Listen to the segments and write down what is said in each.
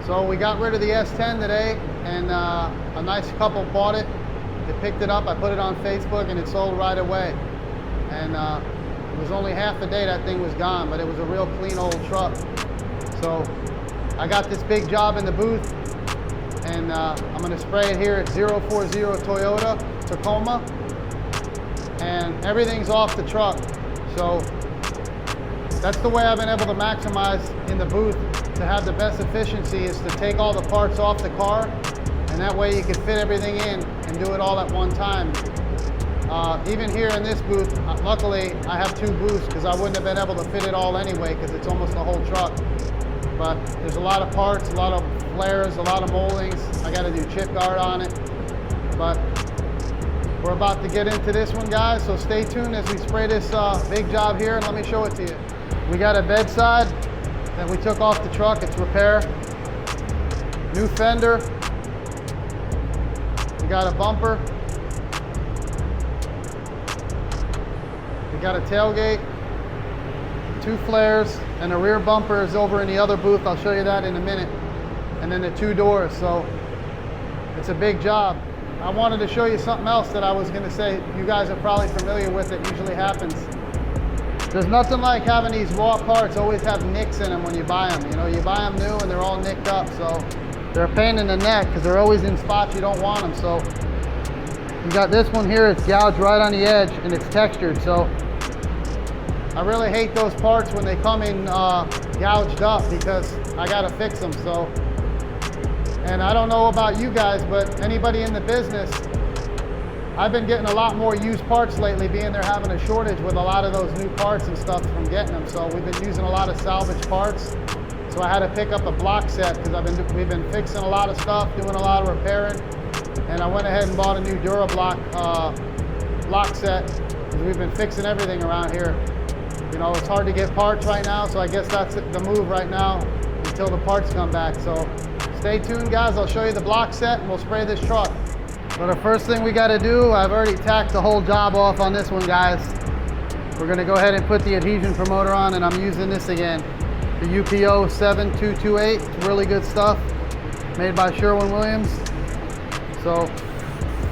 So we got rid of the S10 today, and a nice couple bought it. They picked it up, I put it on Facebook, and it sold right away. And it was only half a day that thing was gone, but it was a real clean old truck. So I got this big job in the booth, and I'm gonna spray it here at 040 Toyota Tacoma, and everything's off the truck. So that's the way I've been able to maximize in the booth to have the best efficiency, is to take all the parts off the car, and that way you can fit everything in and do it all at one time. Even here in this booth, luckily I have two booths because I wouldn't have been able to fit it all anyway because it's almost the whole truck. But there's a lot of parts, a lot of flares, a lot of moldings. I got to do chip guard on it. But we're about to get into this one, guys, so stay tuned as we spray this big job here, and let me show it to you. We got a bedside that we took off the truck. It's repair. New fender. We got a bumper. We got a tailgate, two flares, and a rear bumper is over in the other booth. I'll show you that in a minute. And then the two doors, so it's a big job. I wanted to show you something else that I was gonna say. You guys are probably familiar with it, usually happens. There's nothing like having these raw parts always have nicks in them when you buy them. You know, you buy them new and they're all nicked up, so they're a pain in the neck because they're always in spots you don't want them. So you got this one here, it's gouged right on the edge and it's textured, so I really hate those parts when they come in gouged up because I gotta fix them. So, and I don't know about you guys, but anybody in the business, I've been getting a lot more used parts lately, being they're having a shortage with a lot of those new parts and stuff from getting them. So we've been using a lot of salvage parts. So I had to pick up a block set because we've been fixing a lot of stuff, doing a lot of repairing, and I went ahead and bought a new DuraBlock block set because we've been fixing everything around here. You know, it's hard to get parts right now, so I guess that's the move right now until the parts come back. So stay tuned, guys. I'll show you the block set and we'll spray this truck. But the first thing we got to do, I've already tacked the whole job off on this one, guys. We're going to go ahead and put the adhesion promoter on, and I'm using this again, the UPO 7228. It's really good stuff, made by Sherwin-Williams. So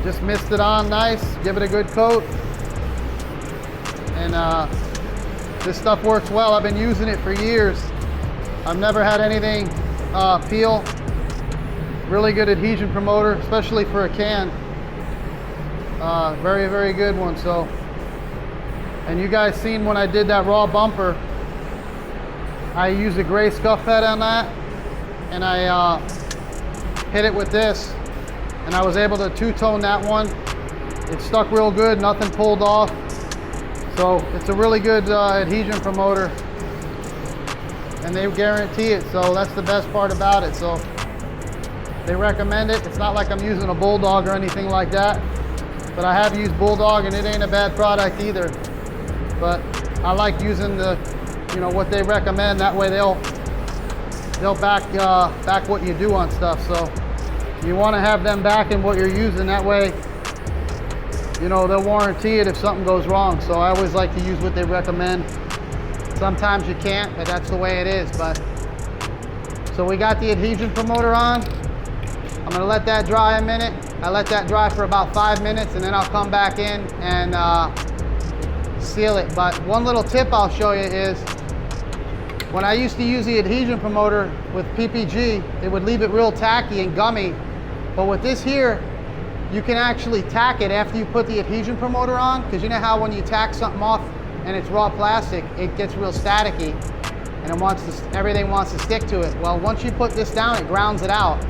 just mist it on nice, give it a good coat, and this stuff works well. I've been using it for years. I've never had anything peel. Really good adhesion promoter, especially for a can. Very, very good one. So, and you guys seen when I did that raw bumper, I used a gray scuff pad on that, and I hit it with this, and I was able to two-tone that one. It stuck real good, nothing pulled off. So it's a really good adhesion promoter, and they guarantee it, so that's the best part about it. So they recommend it. It's not like I'm using a Bulldog or anything like that, but I have used Bulldog and it ain't a bad product either. But I like using the, you know, what they recommend. That way they'll back what you do on stuff. So you want to have them backing what you're using. That way, you know, they'll warranty it if something goes wrong. So I always like to use what they recommend. Sometimes you can't, but that's the way it is. But so we got the adhesion promoter on. I'm gonna let that dry a minute. I let that dry for about 5 minutes, and then I'll come back in and seal it. But one little tip I'll show you is, when I used to use the adhesion promoter with PPG, it would leave it real tacky and gummy. But with this here, you can actually tack it after you put the adhesion promoter on, because you know how when you tack something off and it's raw plastic, it gets real staticky and everything wants to stick to it. Well, once you put this down, it grounds it out,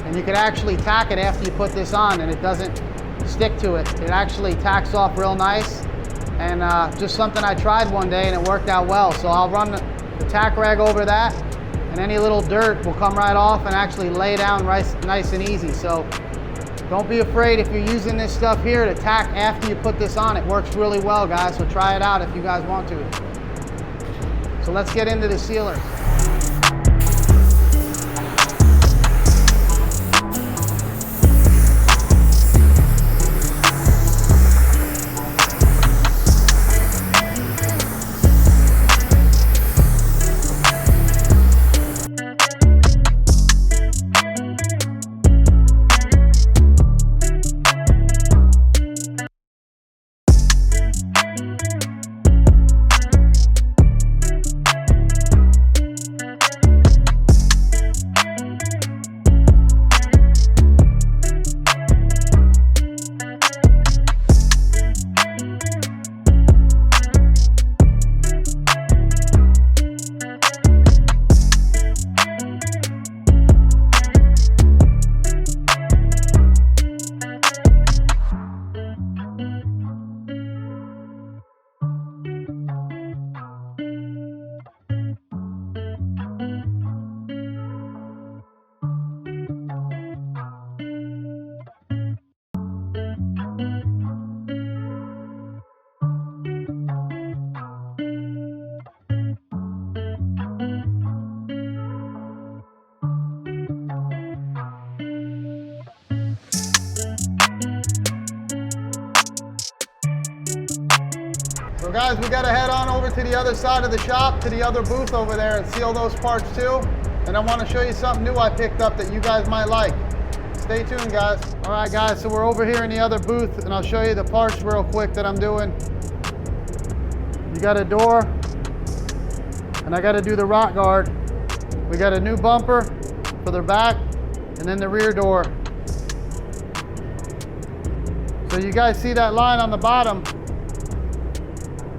and you can actually tack it after you put this on, and it doesn't stick to it. It actually tacks off real nice, and just something I tried one day and it worked out well. So I'll run the tack rag over that, and any little dirt will come right off and actually lay down nice and easy. So don't be afraid if you're using this stuff here to tack after you put this on. It works really well, guys, so try it out if you guys want to. So let's get into the sealer. So guys, we got to head on over to the other side of the shop, to the other booth over there, and seal those parts too. And I want to show you something new I picked up that you guys might like. Stay tuned, guys. All right, guys, so we're over here in the other booth, and I'll show you the parts real quick that I'm doing. You got a door, and I got to do the rock guard. We got a new bumper for the back, and then the rear door. So you guys see that line on the bottom.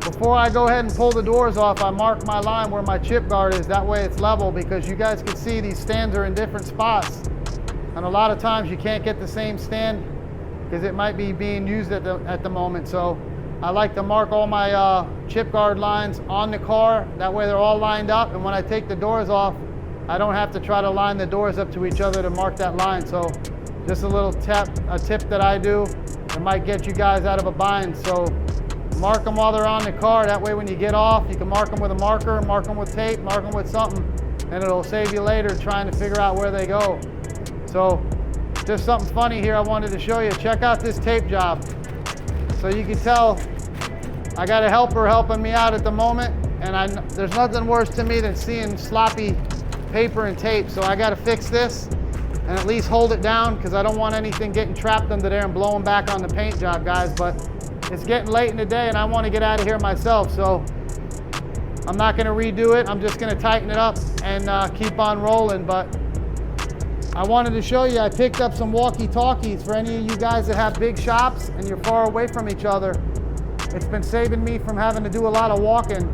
Before I go ahead and pull the doors off, I mark my line where my chip guard is. That way it's level, because you guys can see these stands are in different spots. And a lot of times you can't get the same stand because it might be being used at the moment. So I like to mark all my chip guard lines on the car. That way they're all lined up. And when I take the doors off, I don't have to try to line the doors up to each other to mark that line. So just a little tip that I do. It might get you guys out of a bind. So mark them while they're on the car. That way when you get off, you can mark them with a marker, mark them with tape, mark them with something, and it'll save you later trying to figure out where they go. So just something funny here I wanted to show you. Check out this tape job. So you can tell I got a helper helping me out at the moment, and there's nothing worse to me than seeing sloppy paper and tape. So I got to fix this and at least hold it down, because I don't want anything getting trapped under there and blowing back on the paint job, guys. But it's getting late in the day and I want to get out of here myself, so I'm not going to redo it. I'm just going to tighten it up and keep on rolling. But I wanted to show you, I picked up some walkie-talkies for any of you guys that have big shops and you're far away from each other. It's been saving me from having to do a lot of walking.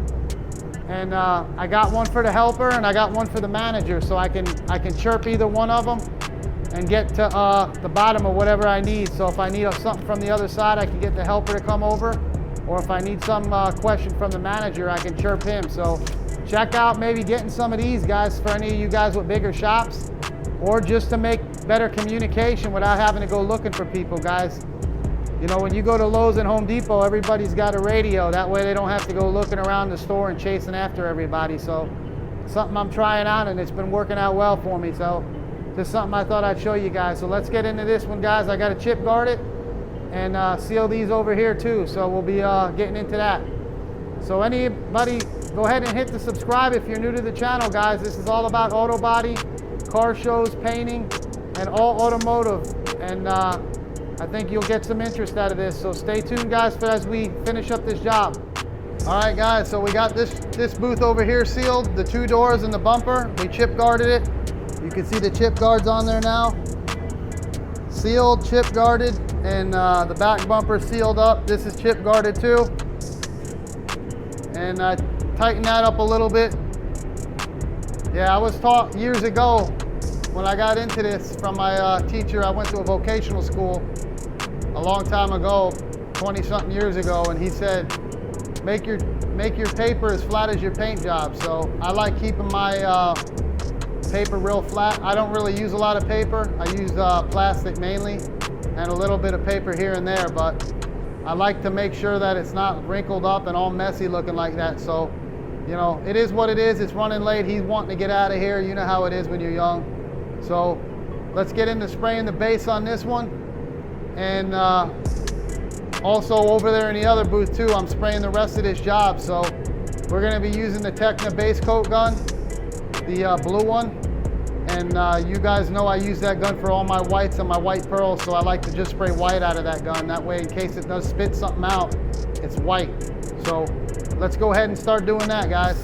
And I got one for the helper and I got one for the manager, so I can chirp either one of them and get to the bottom of whatever I need. So if I need something from the other side, I can get the helper to come over. Or if I need some question from the manager, I can chirp him. So check out maybe getting some of these, guys, for any of you guys with bigger shops, or just to make better communication without having to go looking for people, guys. You know, when you go to Lowe's and Home Depot, everybody's got a radio. That way they don't have to go looking around the store and chasing after everybody. So something I'm trying out, and it's been working out well for me. So just something I thought I'd show you guys. So let's get into this one, guys. I got to chip guard it and seal these over here too. So we'll be getting into that. So anybody, go ahead and hit the subscribe if you're new to the channel, guys. This is all about auto body, car shows, painting, and all automotive. And I think you'll get some interest out of this. So stay tuned, guys, as we finish up this job. All right, guys, so we got this booth over here sealed, the two doors and the bumper. We chip guarded it. You can see the chip guards on there now. Sealed, chip guarded, and the back bumper sealed up. This is chip guarded too. And I tightened that up a little bit. Yeah, I was taught years ago when I got into this from my teacher. I went to a vocational school a long time ago, 20-something years ago, and he said, make your paper as flat as your paint job. So I like keeping my paper real flat. I don't really use a lot of paper. I use plastic mainly, and a little bit of paper here and there, but I like to make sure that it's not wrinkled up and all messy looking like that. So, you know, it is what it is. It's running late. He's wanting to get out of here. You know how it is when you're young. So let's get into spraying the base on this one. And also over there in the other booth too, I'm spraying the rest of this job. So we're gonna be using the Tecna base coat gun, the blue one. And you guys know I use that gun for all my whites and my white pearls, so I like to just spray white out of that gun. That way, in case it does spit something out, it's white. So let's go ahead and start doing that, guys.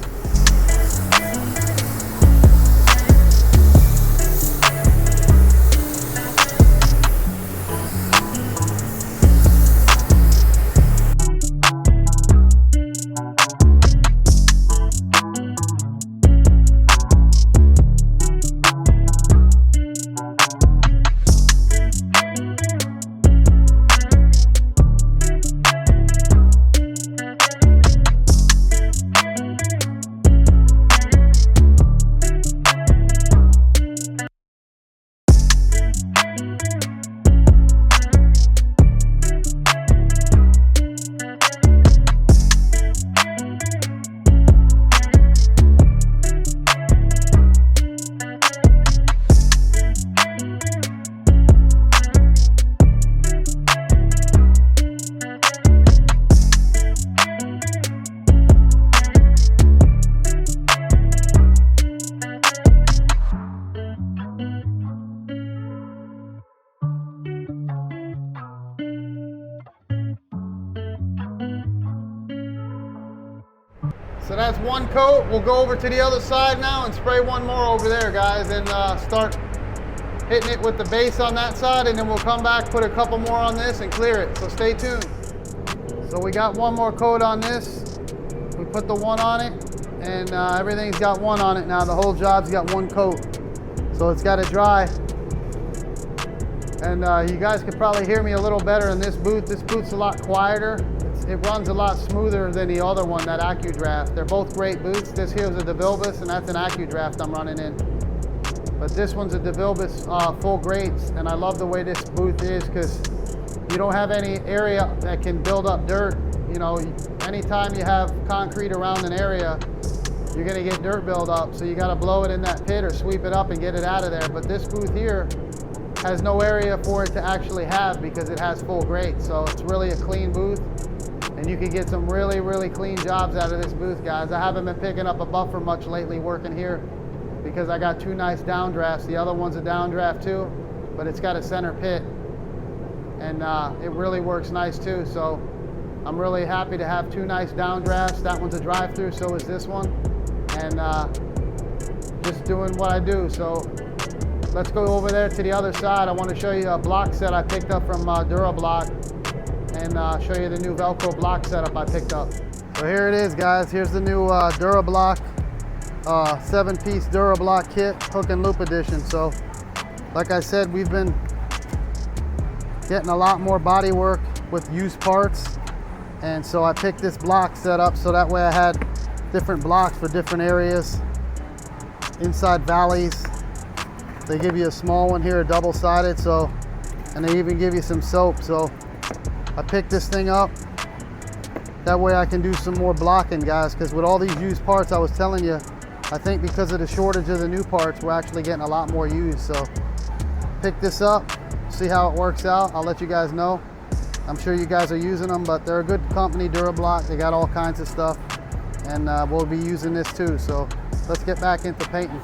So that's one coat. We'll go over to the other side now and spray one more over there, guys, and start hitting it with the base on that side, and then we'll come back, put a couple more on this and clear it. So stay tuned. So we got one more coat on this. We put the one on it, and everything's got one on it now. The whole job's got one coat. So it's got to dry. And you guys could probably hear me a little better in this booth. This booth's a lot quieter. It runs a lot smoother than the other one, that AccuDraft. They're both great booths. This here is a DeVilbiss, and that's an AccuDraft I'm running in. But this one's a DeVilbiss full grates, and I love the way this booth is because you don't have any area that can build up dirt. You know, anytime you have concrete around an area, you're gonna get dirt buildup. So you gotta blow it in that pit or sweep it up and get it out of there. But this booth here has no area for it to actually have because it has full grates. So it's really a clean booth. And you can get some really, really clean jobs out of this booth, guys. I haven't been picking up a buffer much lately working here because I got two nice downdrafts. The other one's a downdraft too, but it's got a center pit. And it really works nice too. So I'm really happy to have two nice downdrafts. That one's a drive-through, so is this one. And just doing what I do. So let's go over there to the other side. I want to show you a block set I picked up from DuraBlock, and show you the new Velcro block setup I picked up. So here it is, guys. Here's the new DuraBlock 7-piece DuraBlock kit, hook and loop edition. So like I said, we've been getting a lot more body work with used parts, and so I picked this block set up so that way I had different blocks for different areas. Inside valleys, they give you a small one here, a double-sided, so, and they even give you some soap. So I picked this thing up. That way I can do some more blocking, guys, because with all these used parts, I was telling you, I think because of the shortage of the new parts, we're actually getting a lot more used. So pick this up, see how it works out. I'll let you guys know. I'm sure you guys are using them, but they're a good company, DuraBlock. They got all kinds of stuff, and we'll be using this too. So let's get back into painting.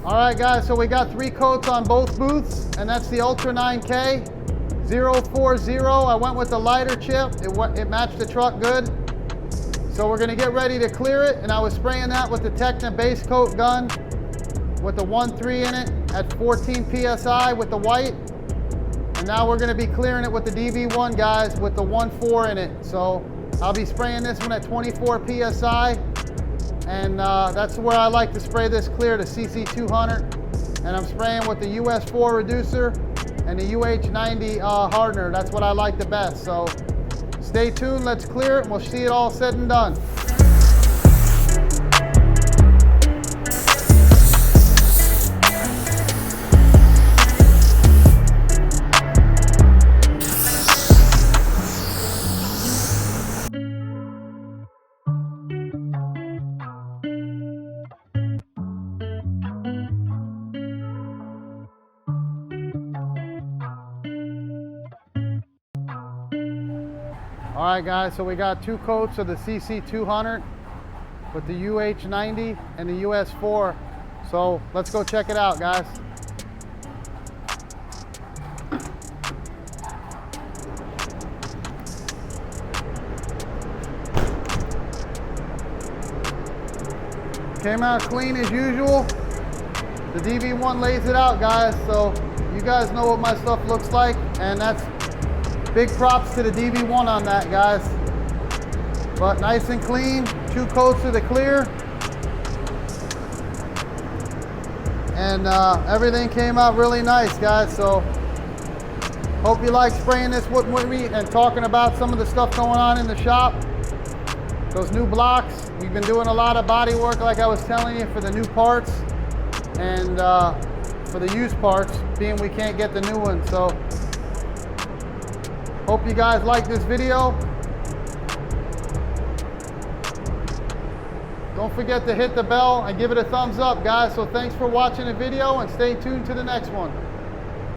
All right, guys, so we got 3 coats on both booths, and that's the Ultra 9K 040. I went with the lighter chip. It matched the truck good. So we're gonna get ready to clear it, and I was spraying that with the Tecna base coat gun with the 1.3 in it at 14 PSI with the white. And now we're gonna be clearing it with the DV1, guys, with the 1.4 in it. So I'll be spraying this one at 24 PSI. And that's where I like to spray this clear, the CC200. And I'm spraying with the US4 reducer and the UH90 hardener. That's what I like the best. So stay tuned, let's clear it, and we'll see it all said and done. All right, guys, so we got 2 coats of the CC200 with the UH90 and the US4. So let's go check it out, guys. Came out clean as usual. The DV1 lays it out, guys, so you guys know what my stuff looks like, and that's big props to the DV1 on that, guys. But nice and clean, 2 coats of the clear. And everything came out really nice, guys. So hope you like spraying this with me and talking about some of the stuff going on in the shop. Those new blocks, we've been doing a lot of body work, like I was telling you, for the new parts and for the used parts, being we can't get the new ones. So hope you guys like this video. Don't forget to hit the bell and give it a thumbs up, guys. So thanks for watching the video, and stay tuned to the next one.